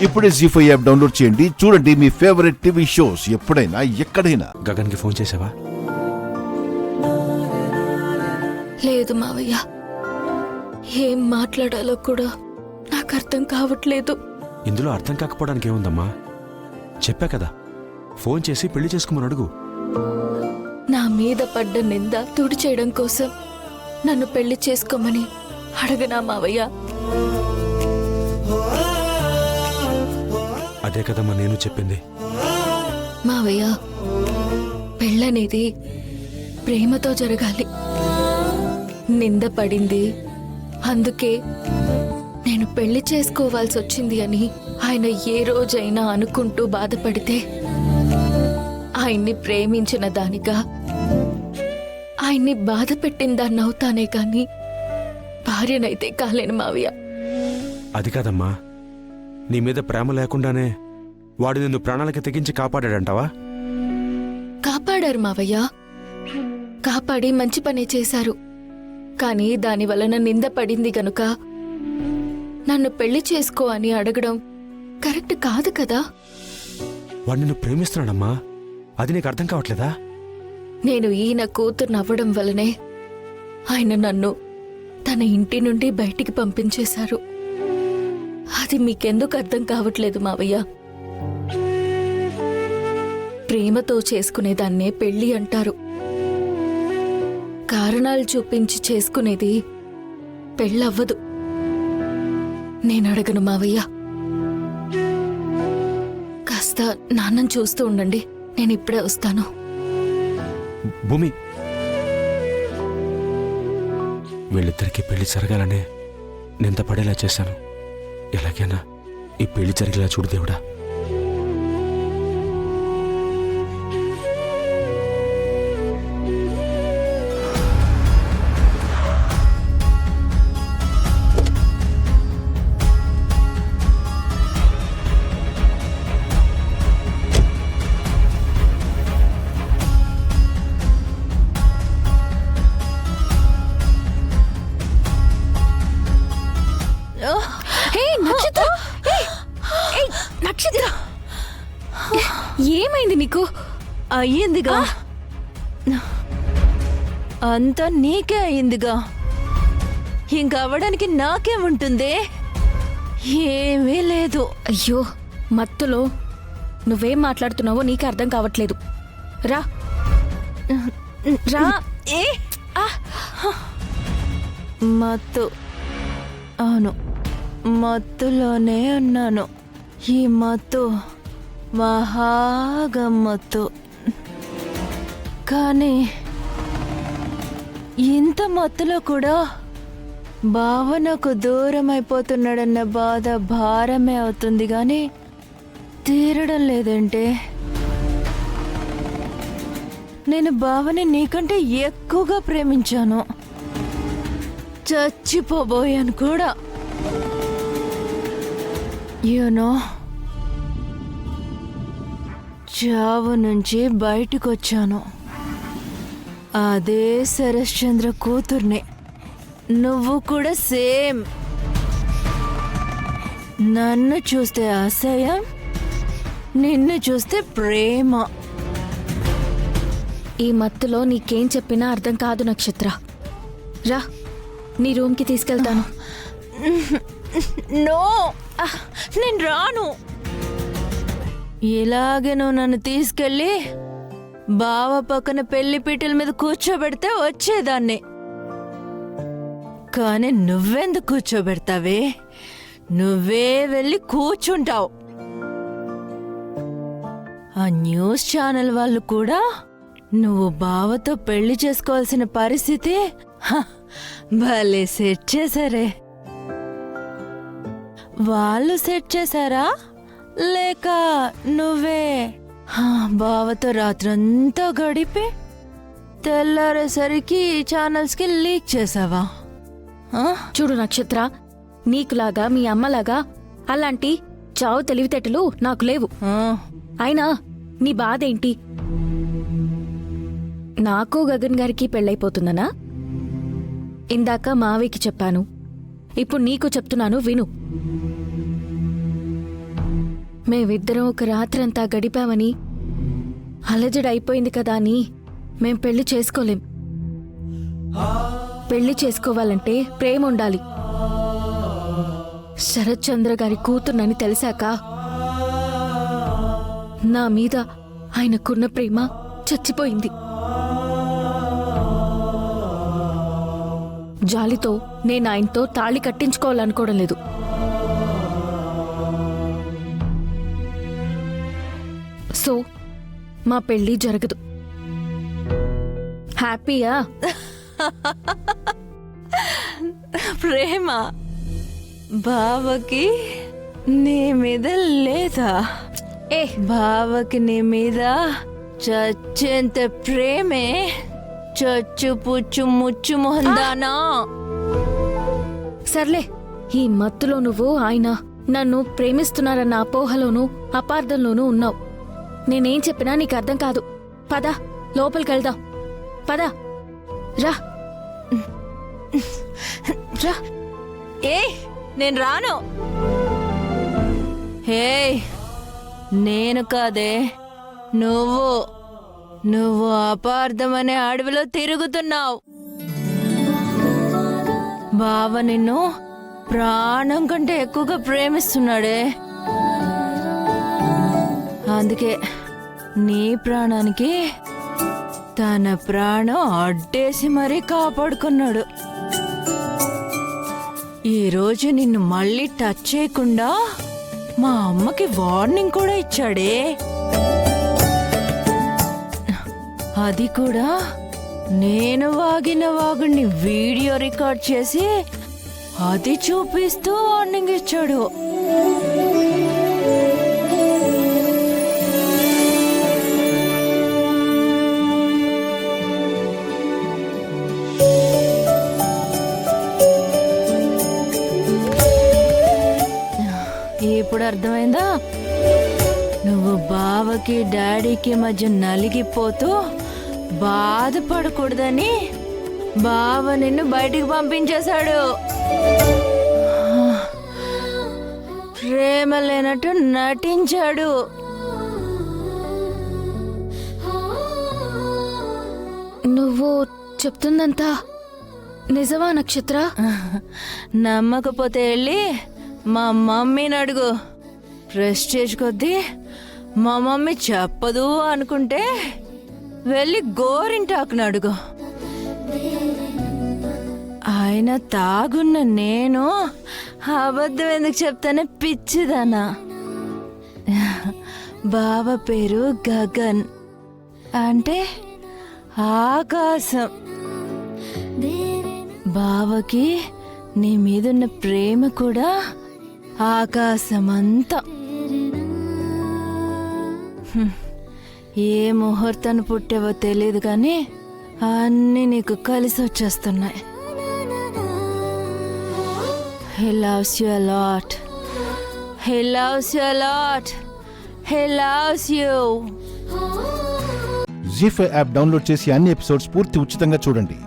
ఇప్పుడే జీ5 app download చేయండి. చూడండి మీ ఫేవరెట్ టీవీ షోస్ ఎప్పుడైనా ఎక్కడైనా. గగన్కి ఫోన్ చేసావా? లేదు మావయ్య, ఏం మాట్లాడాలో కూడా నాకు అర్థం కావట్లేదు. ఇందులో అర్థం కాకపోవడానికి ఏముందమ్మా? చెప్పా కదా, ఫోన్ చేసి పెళ్లి చేసుకోమని అడుగు. నా మీద పడ్డ నింద తుడిచేయడం కోసం నన్ను పెళ్లి చేసుకోమని అడగనా మావయ్య? అదే కదమ్మా నేను చెప్పింది. మావయ్య, పెళ్ళనేది ప్రేమతో జరగాలి. నింద పడింది, అందుకే నేను పెళ్లి చేసుకోవాల్సి వచ్చింది అని ఆయన ఏ రోజైనా అనుకుంటూ బాధపడితే ఆయన్ని ప్రేమించిన దానిగా, ఆయన్ని బాధ పెట్టిన దాన్ని అవుతానే కాని భార్యనైతే కాలేను మావయ్య. అది కాదమ్మా, నీ మీద ప్రేమ లేకుండానే వాడు నిన్ను ప్రాణాలకి తెగించి కాపాడాడంటావా? కాపాడారు మావయ్య, కాపాడి మంచి పనే చేశారు. కాని దాని వలన నింద పడింది గనుక నన్ను పెళ్లి చేసుకో అని అడగడం కరెక్ట్ కాదు కదా. వాడు నిన్ను ప్రేమిస్తున్నాడమ్మా, అది నీకు అర్థం కావట్లేదా? నేను ఈయన కూతురు నవ్వడం వలనే ఆయన నన్ను తన ఇంటి నుండి బయటికి పంపించేశారు. అది మీకెందుకు అర్థం కావట్లేదు మావయ్య? ప్రేమతో చేసుకునేదాన్నే పెళ్లి అంటారు. కారణాలు చూపించి చేసుకునేది పెళ్ళవ్వదు. నేనడగను మావయ్య. కాస్త నాన్నని చూస్తూ ఉండండి, నేను ఇప్పుడే వస్తాను. భూమి, వీళ్ళిద్దరికీ పెళ్లి జరగాలనే నింద పడేలా చేశాను. ఎలాగైనా ఈ పెళ్లి జరిగేలా చూడు దేవుడా. నక్షత్ర, ఏమైంది నీకు? అయ్యిందిగా, అంతా నీకే అయ్యిందిగా. ఇంకవ్వడానికి నాకేముంటుంది? ఏమీ లేదు. అయ్యో, మత్తులో నువ్వేం మాట్లాడుతున్నావో నీకే అర్థం కావట్లేదు. రా రా. ఏ మత్తు, అవును, మత్తులోనే ఉన్నాను. ఈ మత్తు మహాగమ్మత్తు. కానీ ఇంత మత్తులో కూడా భావనకు దూరం అయిపోతున్నాడన్న బాధ భారమే అవుతుంది గాని తీరడం లేదంటే. నేను భావని నీకంటే ఎక్కువగా ప్రేమించాను, చచ్చిపోబోయాను కూడా. యూనో, చావు నుంచి బయటికొచ్చాను. అదే శరశ్చంద్ర కూతుర్ని. నువ్వు కూడా సేమ్. నన్ను చూస్తే అసహ్యం, నిన్ను చూస్తే ప్రేమ. ఈ మత్తులో నీకేం చెప్పినా అర్థం కాదు నక్షత్ర. రా, నీ రూమ్కి తీసుకెళ్తాను. నో, నేను రాను. ఇలాగే నువ్వు నన్ను తీసుకెళ్ళి బావ పక్కన పెళ్లి పీటల మీద కూర్చోబెడితే వచ్చేదాన్ని. కానీ నువ్వెందుకు కూర్చోబెడతావే? నువ్వే వెళ్ళి కూర్చుంటావు. ఆ న్యూస్ ఛానల్ వాళ్ళు కూడా నువ్వు బావతో పెళ్లి చేసుకోవాల్సిన పరిస్థితి భలే సెట్ చేశారే. వాళ్ళు సెట్ చేశారా లేక నువ్వే బావతో రాత్రంతా గడిపి తెల్లారేసరికి ఛానల్స్కి లీక్ చేసావా? చూడు నక్షత్ర, నీకులాగా మీ అమ్మలాగా అలాంటి చావు తెలివితేటలు నాకు లేవు. అయినా నీ బాధేంటి? నాకు గగన్ గారికి పెళ్ళైపోతుందనా? ఇందాక మావయ్యకి చెప్పాను, ఇప్పుడు నీకు చెప్తున్నాను, విను. మేమిద్దరం ఒక రాత్రంతా గడిపామని అలజడి అయిపోయింది కదా అని మేం పెళ్లి చేసుకోలేం. పెళ్లి చేసుకోవాలంటే ప్రేమ ఉండాలి. శరత్ చంద్ర గారి కూతుర్నని తెలిసాక నా మీద ఆయనకున్న ప్రేమ చచ్చిపోయింది. జాలితో నేను ఆయనతో తాళి కట్టించుకోవాలనుకోవడం లేదు. సో మా పెళ్లి జరగదు. హ్యాపీయా? ప్రేమ బావకి నీ మీద లేదా? బావకి నీ మీద చచ్చేంత ప్రేమే. చచ్చు పుచ్చు ముచ్చు మొహందానా. సర్లే, ఈ మత్తులో నువ్వు ఆయన నన్ను ప్రేమిస్తున్నారన్న అపోహలోనూ అపార్థంలోనూ ఉన్నావు. నేనేం చెప్పినా నీకు అర్థం కాదు. పద, లోపలికెళ్దాం. పద, రా రా. నేను రాను. హే, నేను కాదే, నువ్వు అపార్థమనే అడవిలో తిరుగుతున్నావు. బావ నిన్ను ప్రాణం కంటే ఎక్కువగా ప్రేమిస్తున్నాడే. అందుకే నీ ప్రాణానికి తన ప్రాణం అడ్డేసి మరీ కాపాడుకున్నాడు. ఈరోజు నిన్ను మళ్ళీ టచ్ చేయకుండా మా అమ్మకి వార్నింగ్ కూడా ఇచ్చాడే. అది కూడా నేను వాగిన వాగుని వీడియో రికార్డ్ చేసి అది చూపిస్తూ వార్నింగ్ ఇచ్చాడు. ఇప్పుడు అర్థమైందా? నువ్వు బావకి డాడీకి మధ్య నలిగిపోతూ బాధపడకూడదని బావ నిన్ను బయటికి పంపించేశాడు. ప్రేమ లేనట్టు నటించాడు. నువ్వు చెప్తుందంతా నిజమా నక్షత్ర? నమ్మకపోతే వెళ్ళి మా మమ్మీని అడుగు. ప్రెస్టేజ్ కొద్దీ మా మమ్మీ చెప్పదు అనుకుంటే వెళ్ళి గోరింటాకుని అడుగు. ఆయన తాగున్న నేను అబద్ధం ఎందుకు చెప్తానే పిచ్చిదానా. బావ పేరు గగన్, అంటే ఆకాశం. బావకి నీ మీదున్న ప్రేమ కూడా ఆకాశమంతా. ఏ ముహూర్తాన్ని పుట్టావో తెలియదు కానీ అన్నీ నీకు కలిసి వచ్చేస్తున్నాయి. He loves you a lot. He loves you a lot. He loves you. జీ5 యాప్ డౌన్లోడ్ చేసి అన్ని ఎపిసోడ్స్ పూర్తి ఉచితంగా చూడండి.